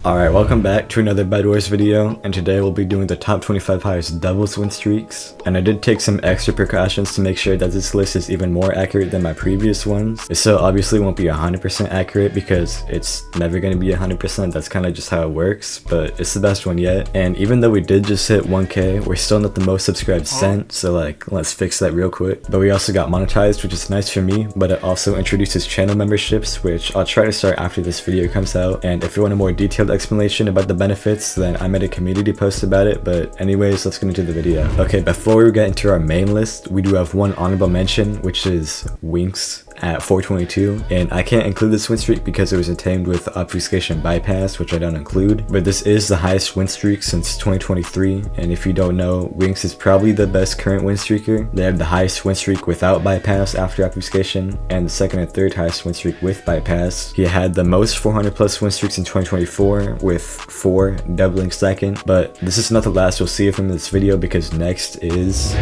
Alright, welcome back to another Bedwars video, and today we'll be doing the top 25 highest doubles win streaks. And I did take some extra precautions to make sure that this list is even more accurate than my previous ones. It still obviously won't be 100% accurate because it's never going to be 100%, that's kind of just how it works, but it's the best one yet. And even though we did just hit 1k, we're still not the most subscribed ssent, so like, let's fix that real quick. But we also got monetized, which is nice for me, but it also introduces channel memberships, which I'll try to start after this video comes out. And if you want a more detailed explanation about the benefits, then I made a community post about it. But anyways, let's get into the video. Okay, before we get into our main list, we do have one honorable mention, which is Winks at 422, and I can't include this win streak because it was attained with obfuscation bypass, which I don't include, but this is the highest win streak since 2023. And if you don't know, Winks is probably the best current win streaker. They have the highest win streak without bypass after obfuscation, and the second and third highest win streak with bypass. He had the most 400 plus win streaks in 2024 with 4 doubling second, but this is not the last you'll see of him in this video because next is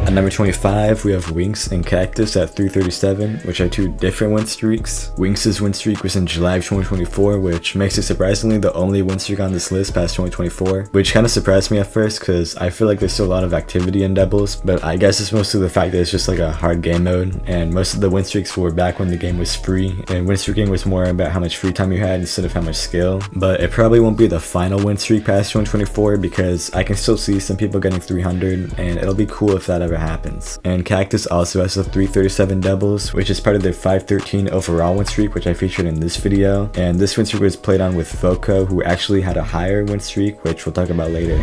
at number 25, we have Winks and Cactus at 337, which are two different win streaks. Winks' win streak was in July of 2024, which makes it surprisingly the only win streak on this list past 2024, which kind of surprised me at first because I feel like there's still a lot of activity in doubles, but I guess it's mostly the fact that it's just like a hard game mode, and most of the win streaks were back when the game was free, and win streaking was more about how much free time you had instead of how much skill. But it probably won't be the final win streak past 2024 because I can still see some people getting 300, and it'll be cool if that ever happens. And Cactus also has the 337 doubles, which is part of their 513 overall win streak, which I featured in this video. And this win streak was played on with Voco, who actually had a higher win streak, which we'll talk about later.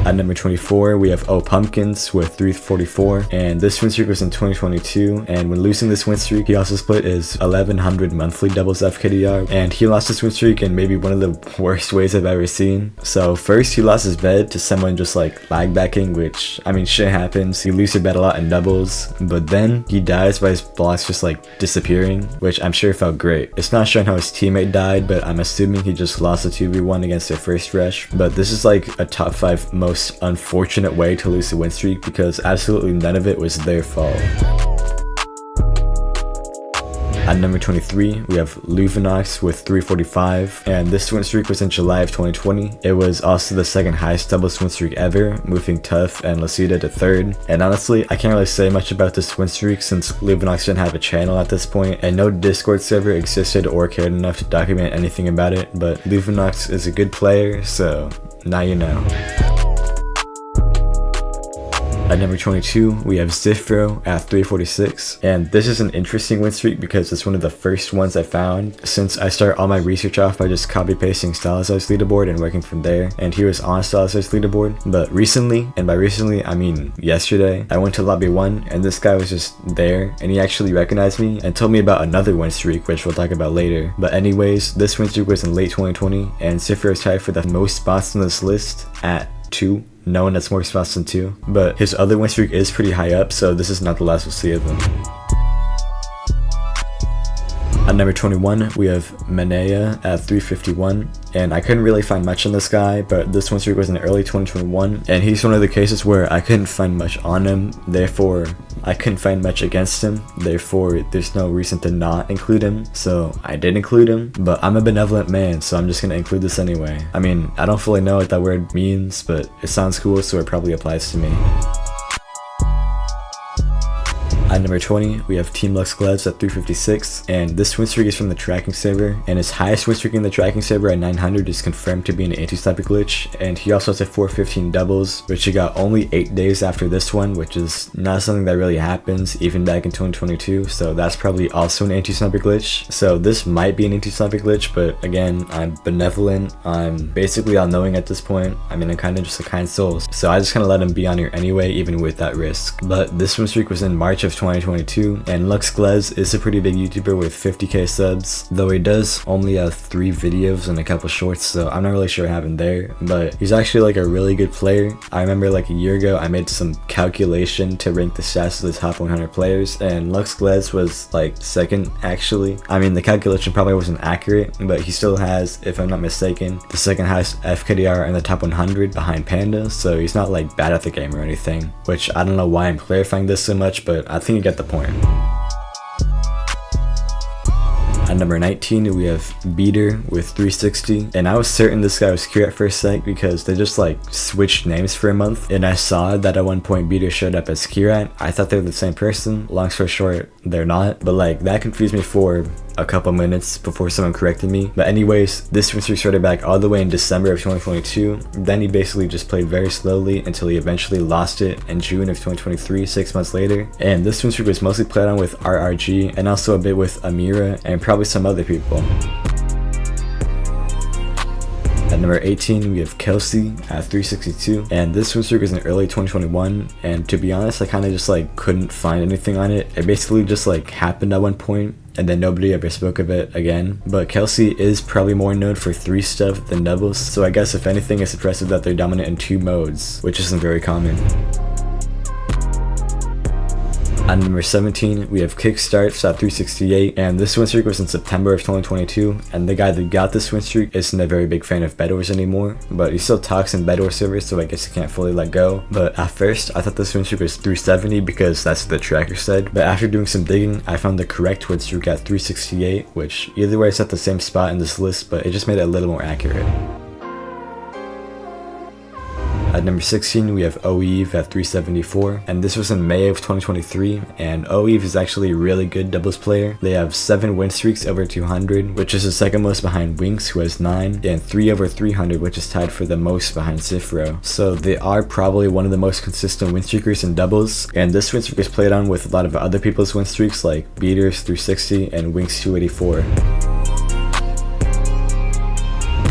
At number 24, we have O Pumpkins with 344, and this win streak was in 2022, and when losing this win streak, he also split his 1100 monthly doubles FKDR, and he lost this win streak in maybe one of the worst ways I've ever seen. So first, he lost his bed to someone just like lag backing, which, I mean, shit happens. You lose your bed a lot in doubles, but then he dies by his blocks just like disappearing, which I'm sure felt great. It's not showing how his teammate died, but I'm assuming he just lost a 2v1 against their first rush. But this is like a top 5 most unfortunate way to lose the win streak because absolutely none of it was their fault. At number 23, we have Luvenox with 345, and this win streak was in July of 2020. It was also the second highest doubles win streak ever, moving Tough and Lucida to third. And honestly, I can't really say much about this win streak since Luvenox didn't have a channel at this point, and no Discord server existed or cared enough to document anything about it, but Luvenox is a good player, so now you know. At number 22, we have Zifro at 346, and this is an interesting win streak because it's one of the first ones I found since I start all my research off by just copy pasting Stylized's leaderboard and working from there, and he was on Stylized's leaderboard. But recently, and by recently I mean yesterday, I went to lobby 1 and this guy was just there and he actually recognized me and told me about another win streak, which we'll talk about later. But anyways, this win streak was in late 2020, and Zifro is tied for the most spots on this list at 2. No one has more spots than 2, but his other win streak is pretty high up, so this is not the last we'll see of him. At number 21, we have Menea at 351, and I couldn't really find much on this guy, but this win streak was in early 2021, and he's one of the cases where I couldn't find much on him, therefore I couldn't find much against him, therefore there's no reason to not include him, so I did include him. But I'm a benevolent man, so I'm just gonna include this anyway. I mean, I don't fully know what that word means, but it sounds cool, so it probably applies to me. At number 20, we have Team Lux Gloves at 356, and this win streak is from the tracking server, and his highest win streak in the tracking server at 900 is confirmed to be an anti-sniper glitch, and he also has a 415 doubles, which he got only 8 days after this one, which is not something that really happens even back in 2022, so that's probably also an anti-sniper glitch. So this might be an anti-sniper glitch, but again, I'm benevolent, I'm basically all-knowing at this point. I mean, I'm kind of just a kind soul, so I just kind of let him be on here anyway, even with that risk. But this win streak was in March of 2022, and Lux Glez is a pretty big YouTuber with 50k subs, though he does only have 3 videos and a couple shorts, so I'm not really sure what happened there, but he's actually like a really good player. I remember like a year ago I made some calculation to rank the stats of the top 100 players, and Lux Glez was like second actually. I mean, the calculation probably wasn't accurate, but he still has, if I'm not mistaken, the second highest FKDR in the top 100 behind Panda, so he's not like bad at the game or anything, which I don't know why I'm clarifying this so much, but I think you get the point. At number 19, we have Beater with 360, and I was certain this guy was Kira at first sight because they just like switched names for a month, and I saw that at one point Beater showed up as Kira. I thought they were the same person. Long story short, they're not, but like that confused me for a couple minutes before someone corrected me. But anyways, this win streak started back all the way in December of 2022. Then he basically just played very slowly until he eventually lost it in June of 2023, 6 months later. And this win streak was mostly played on with RRG and also a bit with Amira and probably some other people. At number 18, we have Kelsey at 362, and this win streak was in early 2021, and to be honest, I kind of just like couldn't find anything on it. It basically just like happened at one point, and then nobody ever spoke of it again. But Kelsey is probably more known for 3 stuff than doubles, so I guess if anything, it's impressive that they're dominant in 2 modes, which isn't very common. At number 17, we have Kickstarts at 368, and this win streak was in September of 2022, and the guy that got this win streak isn't a very big fan of Bedwars anymore, but he still talks in Bedwars servers, so I guess he can't fully let go. But at first, I thought this win streak was 370 because that's what the tracker said, but after doing some digging, I found the correct win streak at 368, which either way is at the same spot in this list, but it just made it a little more accurate. At number 16, we have OEVE at 374, and this was in May of 2023, and OEVE is actually a really good doubles player. They have 7 win streaks over 200, which is the second most behind Winks, who has 9, and 3 over 300, which is tied for the most behind Cifro. So they are probably one of the most consistent win streakers in doubles, and this win streak is played on with a lot of other people's win streaks like Beaters 360 and Winks 284.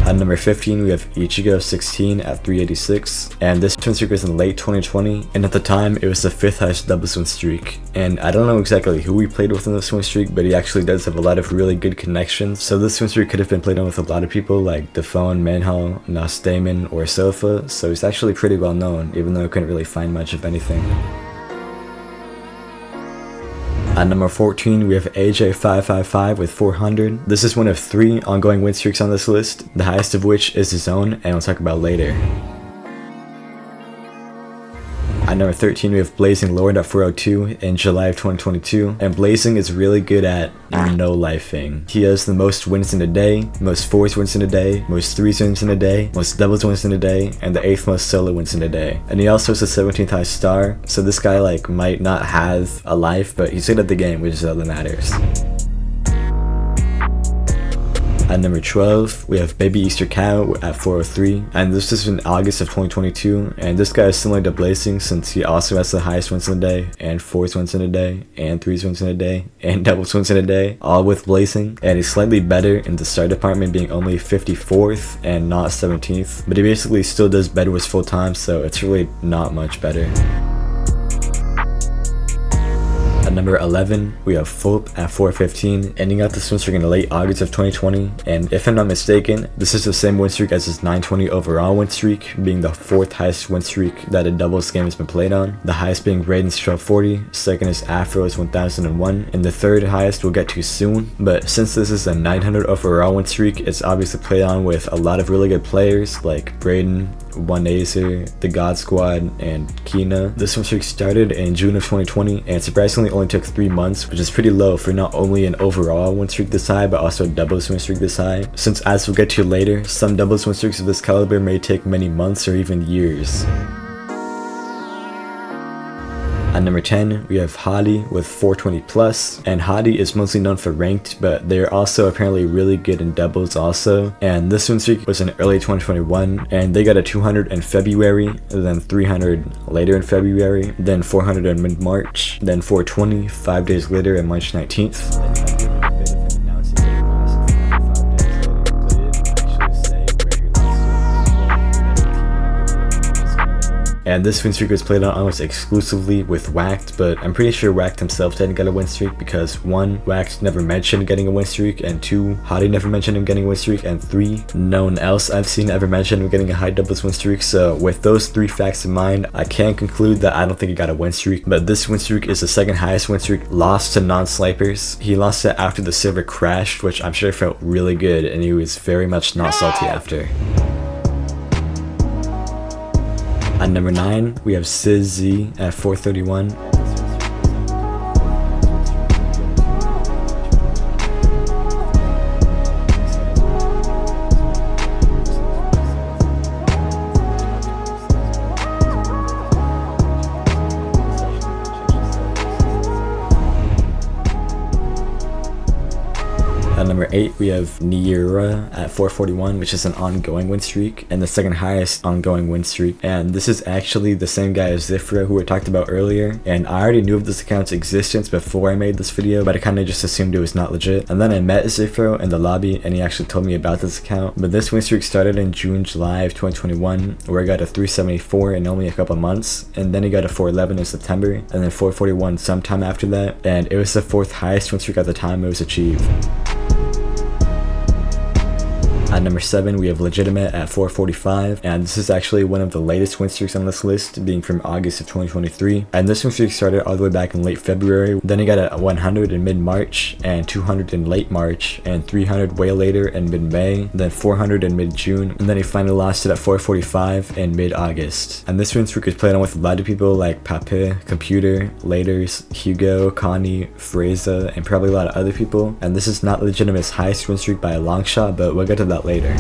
At number 15, we have Ichigo 16 at 386, and this win streak was in late 2020, and at the time it was the 5th highest doubles win streak. And I don't know exactly who we played with in this win streak, but he actually does have a lot of really good connections, so this win streak could have been played on with a lot of people like Defone, Manhal, Nasdaemon, or Sofa, so he's actually pretty well known, even though I couldn't really find much of anything. At number 14, we have AJ555 with 400. This is one of 3 ongoing win streaks on this list, the highest of which is his own, and I'll talk about later. At number 13, we have Blazing Lord at 402 in July of 2022, and Blazing is really good at no-lifing. He has the most wins in a day, most 4s wins in a day, most 3s wins in a day, most doubles wins in a day, and the 8th most solo wins in a day. And he also has the 17th highest star, so this guy like might not have a life, but he's good at the game, which is all that matters. At number 12, we have Baby Easter Cow at 403, and this is in August of 2022, and this guy is similar to Blazing since he also has the highest wins in a day, and 4s wins in a day, and 3s wins in a day, and doubles wins in a day, all with Blazing, and he's slightly better in the star department, being only 54th and not 17th, but he basically still does Bedwars full time, so it's really not much better. At number 11, we have Purp at 415, ending out the win streak in late August of 2020, and if I'm not mistaken, this is the same win streak as his 920 overall win streak, being the 4th highest win streak that a doubles game has been played on, the highest being Raiden's 1240, second is Afro's 1001, and the 3rd highest we'll get to soon. But since this is a 900 overall win streak, it's obviously played on with a lot of really good players like Braden, One Acer, the God Squad, and Kina. This win streak started in June of 2020, and surprisingly only took 3 months, which is pretty low for not only an overall win streak this high, but also a doubles win streak this high, since as we'll get to later, some doubles win streaks of this caliber may take many months or even years. At number 10, we have Hadi with 420 plus, and Hadi is mostly known for ranked, but they are also apparently really good in doubles also, and this win streak was in early 2021, and they got a 200 in February, then 300 later in February, then 400 in mid-March, then 420 5 days later on March 19th. And this win streak was played on almost exclusively with Whacked, but I'm pretty sure Whacked himself didn't get a win streak because 1, Whacked never mentioned getting a win streak, and 2, Hadi never mentioned him getting a win streak, and 3, no one else I've seen ever mention him getting a high doubles win streak. So with those 3 facts in mind, I can conclude that I don't think he got a win streak, but this win streak is the 2nd highest win streak lost to non-snipers. He lost it after the server crashed, which I'm sure felt really good, and he was very much not salty after. At number 9, we have SizZ at 431. At number 8, we have Nebula at 441, which is an ongoing win streak, and the second highest ongoing win streak. And this is actually the same guy as viprah, who we talked about earlier, and I already knew of this account's existence before I made this video, but I kind of just assumed it was not legit. And then I met viprah in the lobby, and he actually told me about this account. But this win streak started in July of 2021, where I got a 374 in only a couple months, and then he got a 411 in September, and then 441 sometime after that, and it was the 4th highest win streak at the time it was achieved. At number 7, we have Legitimate at 445, and this is actually one of the latest win streaks on this list, being from August of 2023. And this win streak started all the way back in late February. Then he got a 100 in mid-March, and 200 in late March, and 300 way later in mid-May, then 400 in mid-June, and then he finally lost it at 445 in mid-August. And this win streak is played on with a lot of people like Purp, Computer, Laters, Hugo, Connie, Freza, and probably a lot of other people. And this is not Legitimate's highest win streak by a long shot, but we'll get to that later.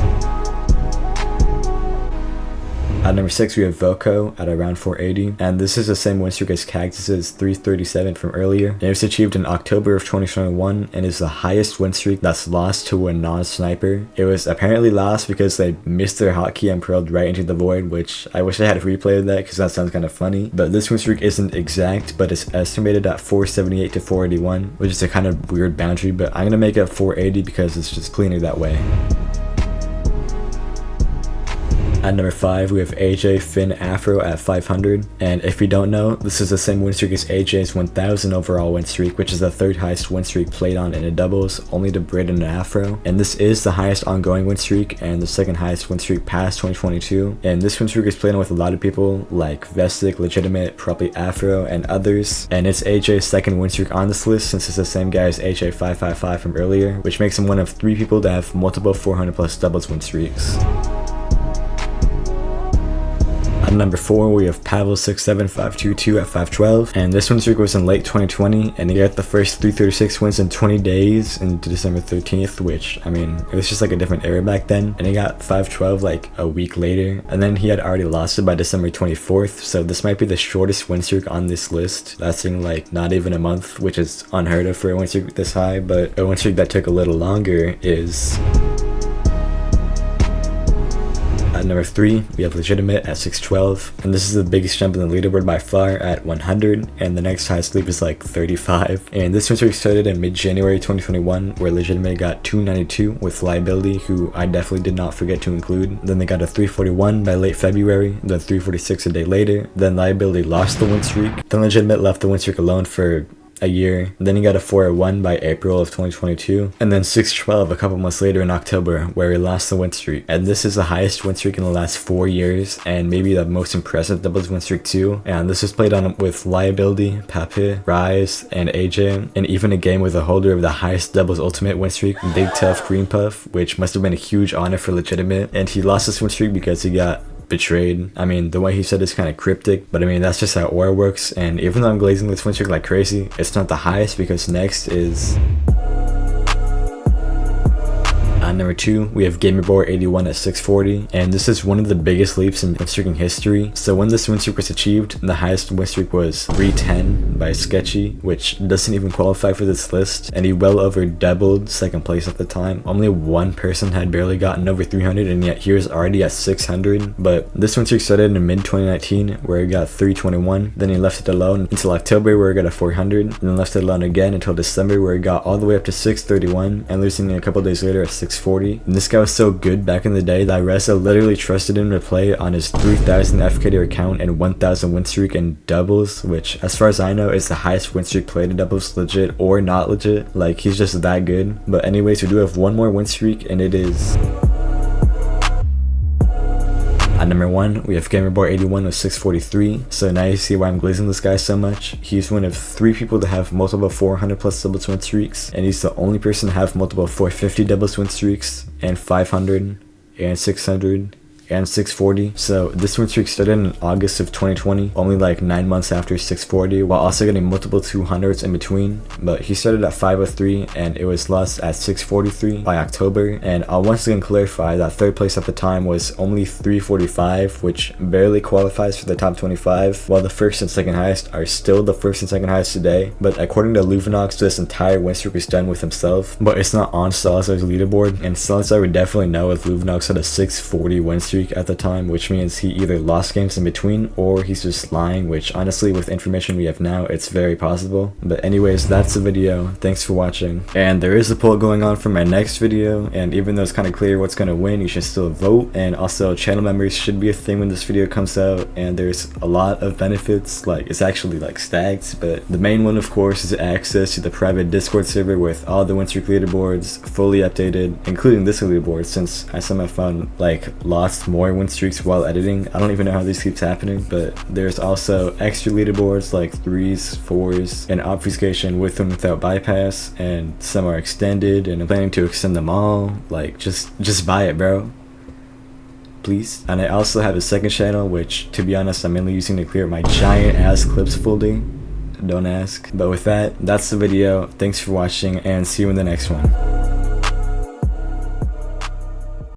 At number 6, we have Voco at around 480, and this is the same win streak as Cactus's 337 from earlier. And it was achieved in October of 2021 and is the highest win streak that's lost to a non-sniper. It was apparently lost because they missed their hotkey and pearled right into the void, which I wish I had a replay of that because that sounds kind of funny. But this win streak isn't exact, but it's estimated at 478 to 481, which is a kind of weird boundary, but I'm gonna make it 480 because it's just cleaner that way. At number 5, we have AJ Finn Afro at 500, and if you don't know, this is the same win streak as AJ's 1000 overall win streak, which is the 3rd highest win streak played on in a doubles, only to Brit and Afro. And this is the highest ongoing win streak and the 2nd highest win streak past 2022. And this win streak is played on with a lot of people like Vestic, Legitimate, probably Afro, and others. And it's AJ's 2nd win streak on this list, since it's the same guy as AJ 555 from earlier, which makes him one of 3 people that have multiple 400 plus doubles win streaks. At number 4, we have Pavel67522 at 512, and this win streak was in late 2020, and he got the first 336 wins in 20 days into December 13th, which, I mean, it was just like a different era back then, and he got 512 like a week later, and then he had already lost it by December 24th, so this might be the shortest win streak on this list, lasting like not even a month, which is unheard of for a win streak this high, but a win streak that took a little longer is... At number 3, we have Legitimate at 612, and this is the biggest jump in the leaderboard by far at 100, and the next highest leap is like 35. And this win streak started in mid-January 2021, where Legitimate got 292 with Liability, who I definitely did not forget to include. Then they got a 341 by late February, then 346 a day later, then Liability lost the win streak, then Legitimate left the win streak alone for a year, then he got a 401 by April of 2022, and then 612 a couple months later in October, where he lost the win streak. And this is the highest win streak in the last 4 years, and maybe the most impressive doubles win streak too. And this is played on with Liability, Pape, Rise, and AJ, and even a game with the holder of the highest doubles ultimate win streak, Big Tough Green Puff, which must have been a huge honor for Legitimate. And he lost this win streak because he got betrayed. I mean, the way he said it's kind of cryptic, but I mean, that's just how aura works. And even though I'm glazing this win streak like crazy, it's not the highest because next is... At number 2, we have Gamerboy81 at 640, and this is one of the biggest leaps in win streaking history. So when this win streak was achieved, the highest win streak was 310 by Sketchy, which doesn't even qualify for this list, and he well over doubled 2nd place at the time. Only one person had barely gotten over 300, and yet he was already at 600. But this win streak started in mid-2019, where he got 321, then he left it alone until October, where he got a 400, and then left it alone again until December, where he got all the way up to 631, and losing a couple days later at 640. And this guy was so good back in the day that Reza literally trusted him to play on his 3000 FKD account and 1000 win streak in doubles, which as far as I know is the highest win streak played in doubles, legit or not legit. Like, he's just that good. But anyways, we do have one more win streak, and it is... At number 1, we have Gamerboy81 with 643, so now you see why I'm glazing this guy so much. He's one of 3 people to have multiple 400 plus doubles win streaks, and he's the only person to have multiple 450 doubles win streaks, and 500, and 600, and 640. So this win streak started in August of 2020, only like 9 months after 640, while also getting multiple 200s in between. But he started at 503 and it was lost at 643 by October. And I'll once again clarify that third place at the time was only 345, which barely qualifies for the top 25, while the first and second highest are still the first and second highest today. But according to Luvenox, this entire win streak was done with himself, but it's not on Salazar's leaderboard, and Salazar would definitely know if Luvenox had a 640 win streak at the time, which means he either lost games in between or he's just lying, which honestly with information we have now, it's very possible. But anyways, that's the video. Thanks for watching. And there is a poll going on for my next video, and even though it's kind of clear what's going to win, you should still vote. And also channel members should be a thing when this video comes out, and there's a lot of benefits, like it's actually like stacked, but the main one of course is access to the private Discord server with all the win streak leaderboards fully updated, including this leaderboard, since I somehow found like lost more win streaks while editing. I don't even know how this keeps happening. But there's also extra leaderboards like 3s, 4s, and obfuscation with and without bypass, and some are extended, and I'm planning to extend them all. Like just buy it, bro, please. And I also have a second channel, which to be honest I'm mainly using to clear my giant ass clips folder. Don't ask. But with that, that's the video. Thanks for watching and see you in the next one.